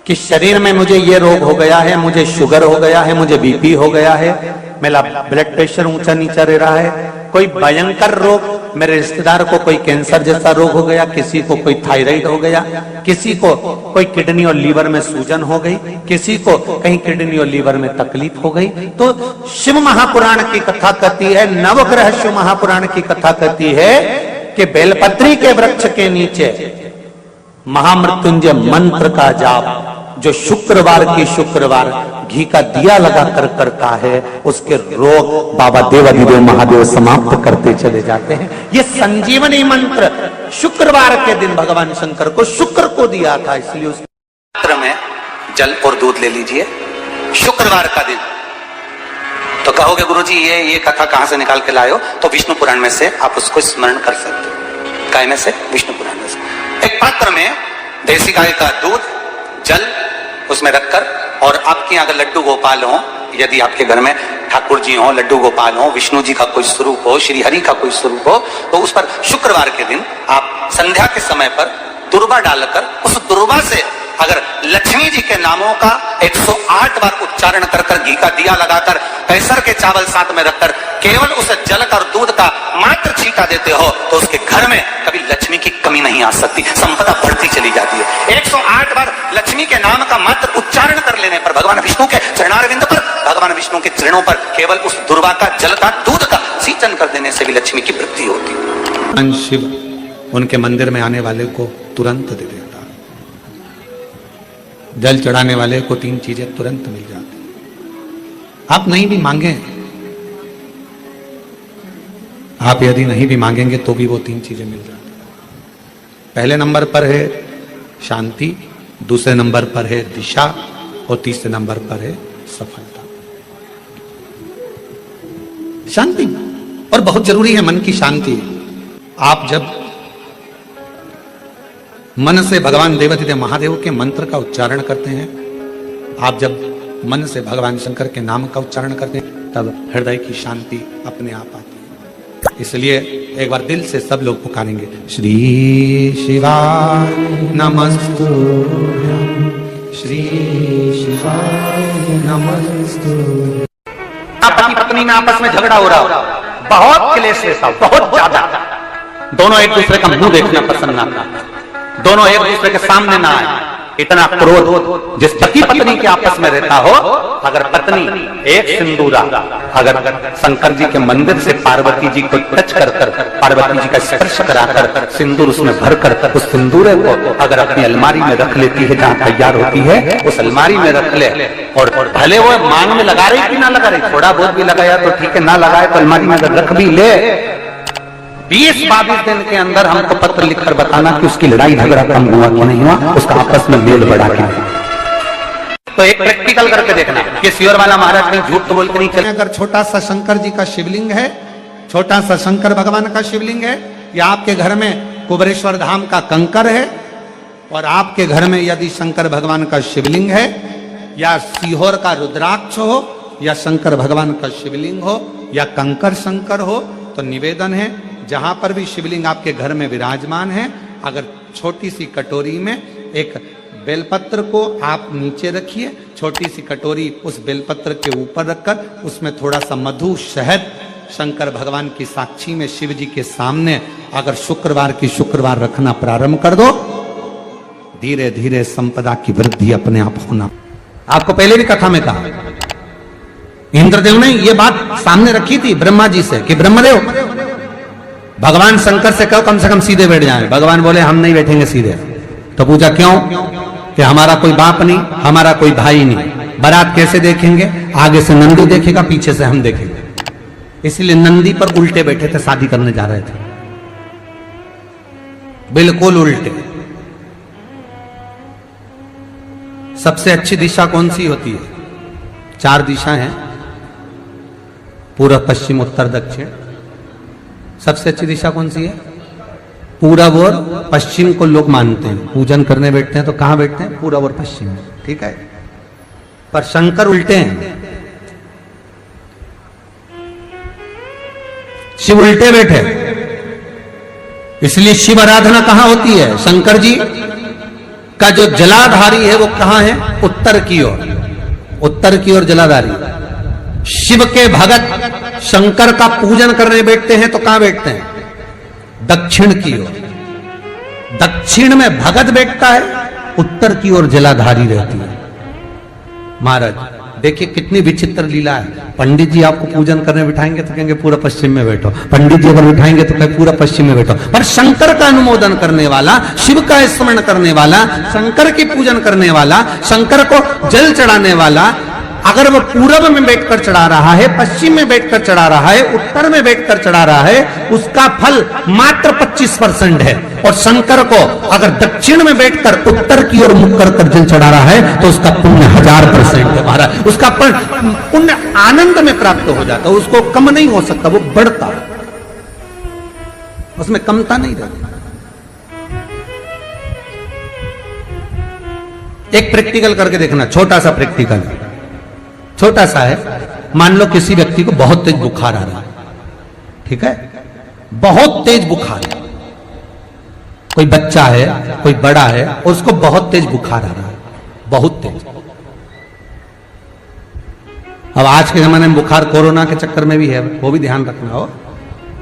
कि शरीर में मुझे ये रोग हो गया है, मुझे शुगर हो गया है, मुझे बीपी हो गया है, मेरा ब्लड प्रेशर ऊंचा नीचा रह रहा है, कोई भयंकर रोग, मेरे रिश्तेदार को कोई कैंसर जैसा रोग हो गया, किसी को कोई थायराइड हो गया, किसी को कोई किडनी और लीवर में सूजन हो गई, किसी को कहीं किडनी और लीवर में तकलीफ हो गई। तो शिव महापुराण की कथा कहती है, नवग्रह शिव महापुराण की कथा कहती है कि बेलपत्री के वृक्ष के नीचे महामृत्युंजय मंत्र का जाप जो शुक्रवार की शुक्रवार घी का दिया लगा कर करता है, उसके रोग बाबा देवाधिदेव महादेव समाप्त करते चले जाते हैं। ये संजीवनी मंत्र शुक्रवार के दिन भगवान शंकर को शुक्र को दिया था, इसलिए उस पात्र में जल और दूध ले लीजिए शुक्रवार का दिन। तो कहोगे गुरुजी ये कथा कहां से निकाल के लाए हो? तो विष्णु पुराण में से आप उसको स्मरण कर सकते हो। काय में से? विष्णु पुराण में से। एक पात्र में देसी गाय का दूध, जल उसमें रखकर, और आपके यहाँ अगर लड्डू गोपाल हो, यदि आपके घर में ठाकुर जी हो, लड्डू गोपाल हो, विष्णु जी का कोई स्वरूप हो, श्री हरि का कोई स्वरूप हो, तो उस पर शुक्रवार के दिन आप संध्या के समय पर दुर्वा डालकर उस दुर्वा से अगर लक्ष्मी जी के नामों का 108 बार उच्चारण कर कर घी का दिया लगाकर कैसर के चावल साथ में रखकर केवल उस जल का और दूध का मात्र छींटा देते हो, तो उसके घर में कभी लक्ष्मी की कमी नहीं आ सकती, संपदा बढ़ती चली जाती है। 108 बार लक्ष्मी के नाम का मात्र उच्चारण कर लेने पर भगवान विष्णु के चरणारविंद पर, भगवान विष्णु के चरणों पर केवल उस दुर्वा का, जल का, दूध का सिंचन कर देने से भी लक्ष्मी की वृद्धि होती। शिव उनके मंदिर में आने वाले को तुरंत दे देता, जल चढ़ाने वाले को 3 चीजें तुरंत मिल जाती। आप नहीं भी मांगे, आप यदि नहीं भी मांगेंगे तो भी वो 3 चीजें मिल जाती। पहले नंबर पर है शांति, दूसरे नंबर पर है दिशा, और तीसरे नंबर पर है सफलता। शांति और बहुत जरूरी है, मन की शांति। आप जब मन से भगवान देवाधिदेव महादेव के मंत्र का उच्चारण करते हैं, आप जब मन से भगवान शंकर के नाम का उच्चारण करते हैं, तब हृदय की शांति अपने आप आती है। इसलिए एक बार दिल से सब लोग पुकारेंगे, श्री शिवाय नमस्तुभ्यं, श्री शिवाय नमस्तुभ्यं। पति पत्नी में आपस में झगड़ा हो रहा हो, बहुत क्लेश रहता, बहुत ज्यादा, दोनों एक दूसरे का मुंह देखना पसंद ना करते, दोनों एक दूसरे के सामने ना आए, इतना क्रोध जिस पति पत्नी के आपस में रहता हो, अगर पत्नी एक सिंदूरा अगर शंकर जी के मंदिर से पार्वती जी को टच कर कर, पार्वती जी का स्पर्श कराकर सिंदूर उसमें भरकर उस सिंदूरे को अगर अपनी अलमारी में रख लेती है, जहाँ तैयार होती है उस अलमारी में रख ले, और भले वो मांग में लगा रही कि ना लगा रही, थोड़ा बहुत भी लगाया तो ठीक है, ना लगाए तो अलमारी में अगर रख भी ले, 20-22 दिन के अंदर हमको पत्र लिखकर बताना कि उसकी लड़ाई झगड़ा कम हुआ कि नहीं हुआ, उसका आपस में मेल बढ़ा के। तो एक प्रैक्टिकल करके देखना कि सियोर वाला महाराज कहीं झूठ तो बोल के नहीं चले। अगर छोटा सा शंकर जी का शिवलिंग है, छोटा सा शंकर भगवान का शिवलिंग है, या आपके घर में कुबेरेश्वर धाम का कंकर है, और आपके घर में यदि शंकर भगवान का शिवलिंग है, या सीहोर का रुद्राक्ष हो, या शंकर भगवान का शिवलिंग हो, या कंकर शंकर हो, तो निवेदन है जहां पर भी शिवलिंग आपके घर में विराजमान है, अगर छोटी सी कटोरी में एक बेलपत्र को आप नीचे रखिए, छोटी सी कटोरी उस बेलपत्र के ऊपर रखकर उसमें थोड़ा सा मधु, शहद, शंकर भगवान की साक्षी में शिव जी के सामने अगर शुक्रवार की शुक्रवार रखना प्रारंभ कर दो, धीरे धीरे संपदा की वृद्धि अपने आप होना। आपको पहले भी कथा में कहा, इंद्रदेव ने यह बात सामने रखी थी ब्रह्मा जी से कि ब्रह्मदेव भगवान शंकर से कहो कम से कम सीधे बैठ जाएं। भगवान बोले हम नहीं बैठेंगे सीधे। तो पूछा क्यों? कि हमारा कोई बाप नहीं, हमारा कोई भाई नहीं, बारात कैसे देखेंगे? आगे से नंदी देखेगा, पीछे से हम देखेंगे। इसलिए नंदी पर उल्टे बैठे थे, शादी करने जा रहे थे, बिल्कुल उल्टे। सबसे अच्छी दिशा कौन सी होती है? 4 दिशा हैं, पूर्व, पश्चिम, उत्तर, दक्षिण। सबसे अच्छी दिशा कौन सी है? पूरब और पश्चिम को लोग मानते हैं, पूजन करने बैठते हैं तो कहां बैठते हैं? पूरब और पश्चिम में, ठीक है। पर शंकर उल्टे हैं, शिव उल्टे बैठे। इसलिए शिव आराधना कहां होती है? शंकर जी का जो जलाधारी है वो कहां है? उत्तर की ओर, उत्तर की ओर जलाधारी। शिव के भगत शंकर का पूजन करने बैठते हैं तो कहां बैठते हैं? दक्षिण की ओर। दक्षिण में भगत बैठता है, उत्तर की ओर जलाधारी रहती है। महाराज देखिए कितनी विचित्र लीला है। पंडित जी आपको पूजन करने बिठाएंगे तो कहेंगे पूरा पश्चिम में बैठो, पंडित जी अगर बिठाएंगे तो कहेंगे पूरा पश्चिम में बैठो। पर शंकर का अनुमोदन करने वाला, शिव का स्मरण करने वाला, शंकर की पूजन करने वाला, शंकर को जल चढ़ाने वाला, अगर वो पूरब में बैठकर चढ़ा रहा है, पश्चिम में बैठकर चढ़ा रहा है, उत्तर में बैठकर चढ़ा रहा है, उसका फल मात्र 25% है। और शंकर को अगर दक्षिण में बैठकर उत्तर की ओर मुख कर जल चढ़ा रहा है तो उसका पुण्य 1000% है महाराज। उसका पुण्य आनंद में प्राप्त हो जाता है, उसको कम नहीं हो सकता, वो बढ़ता है, उसमें कमता नहीं रहती। एक प्रैक्टिकल करके देखना, छोटा सा प्रैक्टिकल, छोटा सा है। मान लो किसी व्यक्ति को बहुत तेज बुखार आ रहा है, ठीक है, बहुत तेज बुखार है, कोई बच्चा है, कोई बड़ा है, और उसको बहुत तेज बुखार आ रहा है, बहुत तेज। अब आज के जमाने में बुखार कोरोना के चक्कर में भी है, वो भी ध्यान रखना हो।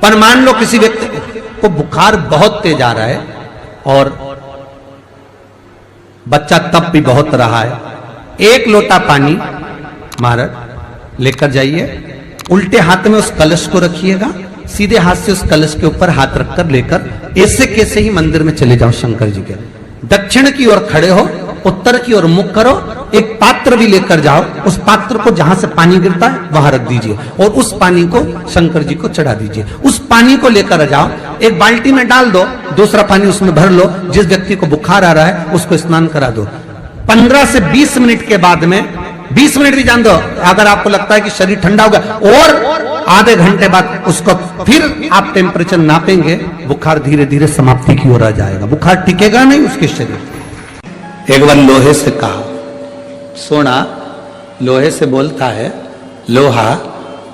पर मान लो किसी व्यक्ति को बुखार बहुत तेज आ रहा है और बच्चा तप भी बहुत रहा है, एक लोटा पानी महाराज लेकर जाइए, उल्टे हाथ में उस कलश को रखिएगा, सीधे हाथ से उस कलश के ऊपर हाथ रखकर लेकर ऐसे कैसे ही मंदिर में चले जाओ शंकर जी के। दक्षिण की ओर खड़े हो, उत्तर की ओर मुख करो, एक पात्र भी लेकर जाओ, उस पात्र को जहां से पानी गिरता है वहां रख दीजिए और उस पानी को शंकर जी को चढ़ा दीजिए। उस पानी को लेकर जाओ, एक बाल्टी में डाल दो, दूसरा पानी उसमें भर लो, जिस व्यक्ति को बुखार आ रहा है उसको स्नान करा दो। 15 से 20 मिनट के बाद में, 20 मिनट भी जान दो, अगर आपको लगता है कि शरीर ठंडा होगा, और आधे घंटे बाद उसको फिर आप टेम्परेचर नापेंगे, बुखार धीरे धीरे समाप्ति की ओर आ जाएगा, बुखार टिकेगा नहीं उसके शरीर। एक बार लोहे से कहा, सोना लोहे से बोलता है, लोहा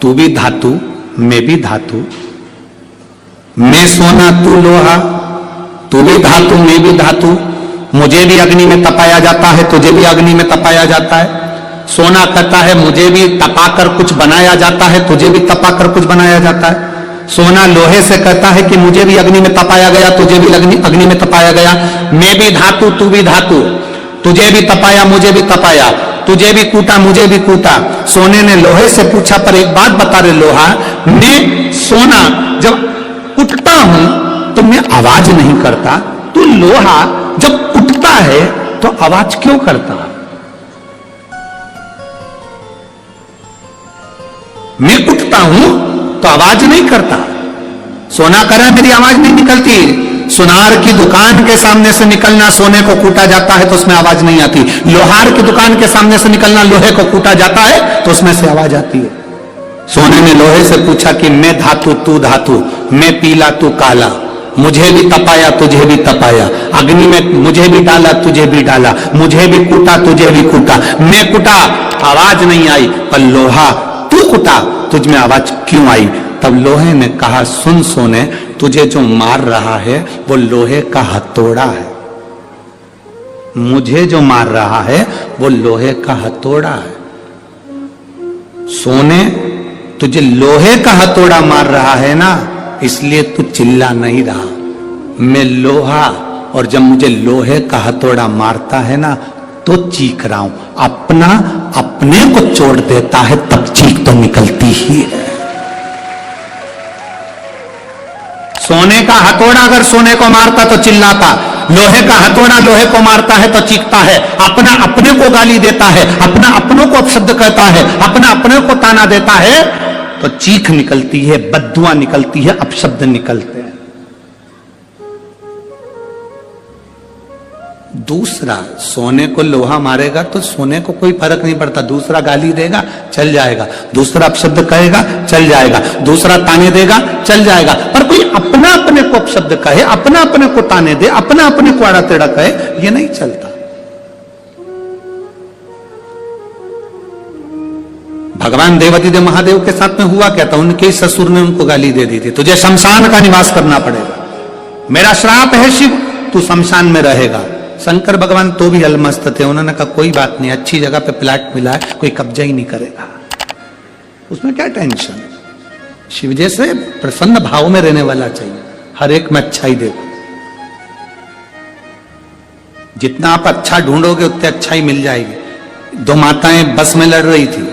तू भी धातु मैं भी धातु, मैं सोना तू लोहा, तू भी धातु मैं भी धातु, मुझे भी अग्नि में तपाया जाता है, तुझे भी अग्नि में तपाया जाता है। सोना कहता है मुझे भी तपाकर कुछ बनाया जाता है, तुझे भी तपाकर कुछ बनाया जाता है। सोना लोहे से कहता है कि मुझे भी अग्नि में तपाया गया, तुझे भी अग्नि में तपाया गया, मैं भी धातु तू भी धातु, तुझे भी तपाया मुझे भी तपाया, तुझे भी कूटा मुझे भी कूटा। सोने ने लोहे से पूछा, पर एक बात बता रहे लोहा, मैं सोना जब कुटता हूं तो मैं आवाज नहीं करता, तू लोहा जब कुटता है तो आवाज क्यों करता? मैं कुटता हूं तो आवाज नहीं करता। सोना कह रहा है मेरी आवाज नहीं निकलती। सुनार की दुकान के सामने से निकलना, सोने को कूटा जाता है तो उसमें आवाज नहीं आती। लोहार की दुकान के सामने से निकलना, लोहे को कूटा जाता है तो उसमें से आवाज आती है। सोने ने लोहे से पूछा कि मैं धातु तू धातु, मैं पीला तू काला, मुझे भी तपाया तुझे भी तपाया, अग्नि में मुझे भी डाला तुझे भी डाला, मुझे भी कूटा तुझे भी कूटा, मैं कुटा आवाज नहीं आई, पर लोहा तू कुटा तुझ में आवाज क्यों आई? तब लोहे ने कहा, सुन सोने, तुझे जो मार रहा है वो लोहे का हथौड़ा है, मुझे जो मार रहा है वो लोहे का हथौड़ा है। सोने तुझे लोहे का हथौड़ा मार रहा है ना, इसलिए तू चिल्ला नहीं रहा। मैं लोहा, और जब मुझे लोहे का हथौड़ा मारता है ना तो चीख रहा हूं। अपना अपने को चोट देता है तब चीख तो निकलती ही है। सोने का हथौड़ा अगर सोने को मारता तो चिल्लाता, लोहे का हथौड़ा लोहे को मारता है तो चीखता है। अपना अपने को गाली देता है, अपना अपनों को अपशब्द कहता है, अपना अपने को ताना देता है तो चीख निकलती है, बद्दुआ निकलती है, अपशब्द निकलते हैं। दूसरा, सोने को लोहा मारेगा तो सोने को कोई फर्क नहीं पड़ता, दूसरा गाली देगा चल जाएगा, दूसरा अपशब्द कहेगा चल जाएगा, दूसरा ताने देगा चल जाएगा। पर कोई अपना अपने को अपशब्द कहे, अपना अपने को ताने दे, अपना अपने को आड़ा टेढ़ा कहे, ये नहीं चलता। भगवान देवादिदेव महादेव के साथ में हुआ क्या था, उनके ससुर ने उनको गाली दे दी थी, तुझे शमशान का निवास करना पड़ेगा, मेरा श्राप है शिव, तू शमशान में रहेगा। शंकर भगवान तो भी अलमस्त थे। उन्होंने कहा कोई बात नहीं, अच्छी जगह पे प्लाट मिला है, कोई कब्जा ही नहीं करेगा, उसमें क्या टेंशन। शिव जैसे प्रसन्न भाव में रहने वाला चाहिए, हर एक में अच्छाई देखो। जितना आप अच्छा ढूंढोगे उतने अच्छा ही मिल जाएगी। दो माताएं बस में लड़ रही थी,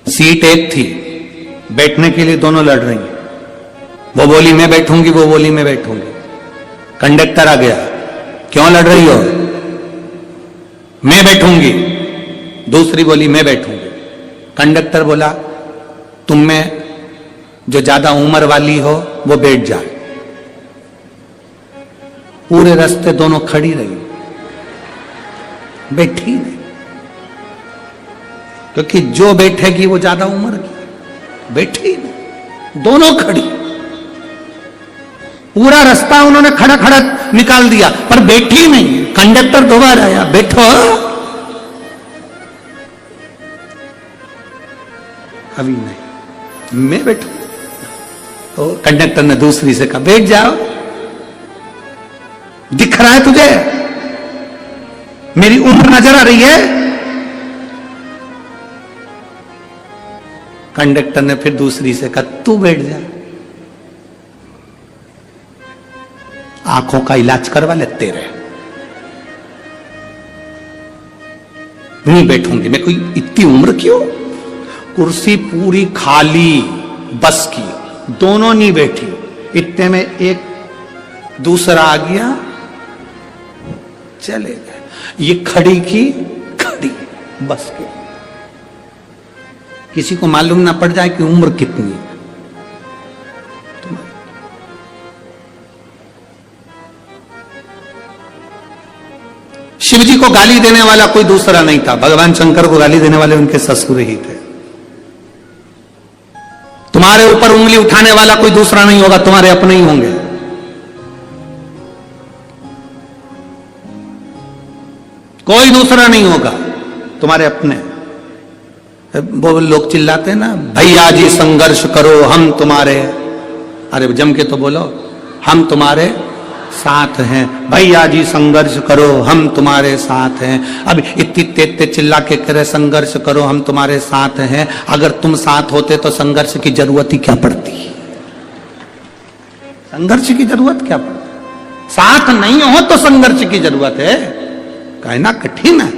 सीट एक थी, बैठने के लिए दोनों लड़ रही हैं। वो बोली मैं बैठूंगी, वो बोली मैं बैठूंगी। कंडक्टर आ गया, क्यों लड़ रही हो? मैं बैठूंगी। दूसरी बोली मैं बैठूंगी। कंडक्टर बोला तुम में जो ज्यादा उम्र वाली हो वो बैठ जाए। पूरे रास्ते दोनों खड़ी रही, बैठी नहीं, क्योंकि जो बैठेगी वो ज्यादा उम्र की। बैठी नहीं, दोनों खड़ी। पूरा रास्ता उन्होंने खड़ा खड़ा निकाल दिया, पर बैठी नहीं। कंडक्टर दोबारा आया, बैठो। अभी नहीं, मैं बैठू। तो कंडक्टर ने दूसरी से कहा बैठ जाओ, दिख रहा है तुझे मेरी उम्र नजर आ रही है? कंडक्टर ने फिर दूसरी से कहा तू बैठ जा, आंखों का इलाज करवा ले तेरे। नहीं बैठूंगी मैं, कोई इतनी उम्र क्यों? कुर्सी पूरी खाली बस की, दोनों नहीं बैठी। इतने में एक दूसरा आ गया, चले गए। ये खड़ी की खड़ी बस की। किसी को मालूम ना पड़ जाए कि उम्र कितनी है। शिव जी को गाली देने वाला कोई दूसरा नहीं था, भगवान शंकर को गाली देने वाले उनके ससुर ही थे। तुम्हारे ऊपर उंगली उठाने वाला कोई दूसरा नहीं होगा, तुम्हारे अपने ही होंगे। कोई दूसरा नहीं होगा, तुम्हारे अपने। वो लोग चिल्लाते हैं ना, भैया जी संघर्ष करो हम तुम्हारे। अरे जम के तो बोलो, हम तुम्हारे साथ हैं। भैया जी संघर्ष करो हम तुम्हारे साथ हैं। अब इतनी तेज चिल्ला के करे संघर्ष करो हम तुम्हारे साथ हैं। अगर तुम साथ होते तो संघर्ष की जरूरत ही क्या पड़ती? संघर्ष की जरूरत क्या पड़ती? साथ नहीं हो तो संघर्ष की जरूरत है। कहना कठिन है।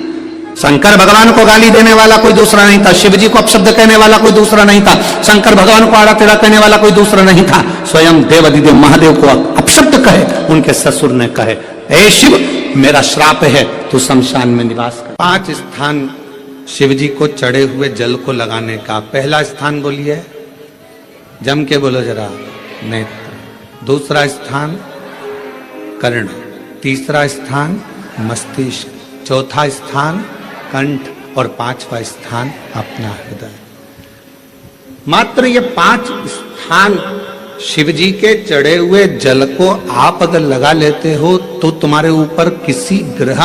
शंकर भगवान को गाली देने वाला कोई दूसरा नहीं था, शिव जी को अपशब्द कहने वाला कोई दूसरा नहीं था, शंकर भगवान को आड़ा टेढ़ा कहने वाला कोई दूसरा नहीं था। स्वयं देवाधिदेव महादेव को अपशब्द कहे उनके ससुर ने कहे, हे शिव मेरा श्राप है, तू शमशान में निवास कर। 5 स्थान शिव जी को चढ़े हुए जल को लगाने का। पहला स्थान बोलिए, जम के बोलो जरा, नेत्र। दूसरा स्थान कर्ण। तीसरा स्थान मस्तिष्क। चौथा स्थान कंठ। और 5वां स्थान अपना हृदय। मात्र ये 5 स्थान शिव जी के चढ़े हुए जल को आप अगर लगा लेते हो तो तुम्हारे ऊपर किसी ग्रह,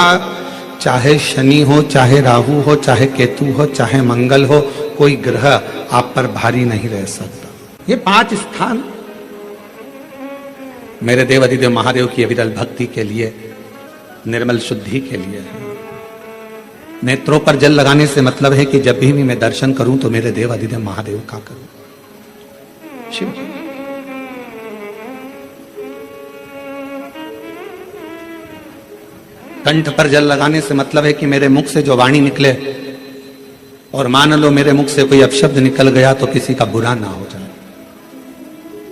चाहे शनि हो, चाहे राहु हो, चाहे केतु हो, चाहे मंगल हो, कोई ग्रह आप पर भारी नहीं रह सकता। ये 5 स्थान मेरे देवाधिदेव महादेव की अविरल भक्ति के लिए, निर्मल शुद्धि के लिए है। नेत्रों पर जल लगाने से मतलब है कि जब भी मैं दर्शन करूं तो मेरे देवाधिदेव महादेव का करूं, शिव जी। कंठ पर जल लगाने से मतलब है कि मेरे मुख से जो वाणी निकले, और मान लो मेरे मुख से कोई अपशब्द निकल गया तो किसी का बुरा ना हो जाए।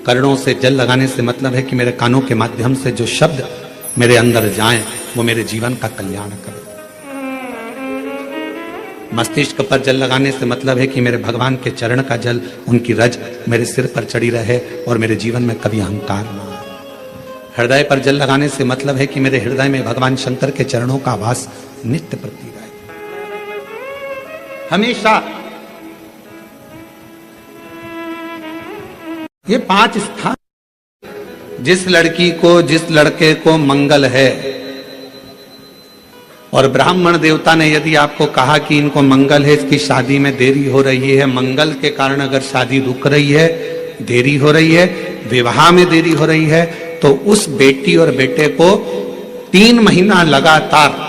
कर्णों से जल लगाने से मतलब है कि मेरे कानों के माध्यम से जो शब्द मेरे अंदर जाएं वो मेरे जीवन का कल्याण करें। मस्तिष्क पर जल लगाने से मतलब है कि मेरे भगवान के चरण का जल, उनकी रज मेरे सिर पर चढ़ी रहे और मेरे जीवन में कभी अहंकार ना आए। हृदय पर जल लगाने से मतलब है कि मेरे हृदय में भगवान शंकर के चरणों का वास नित्य प्रति रहे, हमेशा। ये 5 स्थान जिस लड़की को, जिस लड़के को मंगल है, और ब्राह्मण देवता ने यदि आपको कहा कि इनको मंगल है, इसकी शादी में देरी हो रही है, मंगल के कारण अगर शादी रुक रही है, देरी हो रही है, विवाह में देरी हो रही है, तो उस बेटी और बेटे को 3 महीना लगातार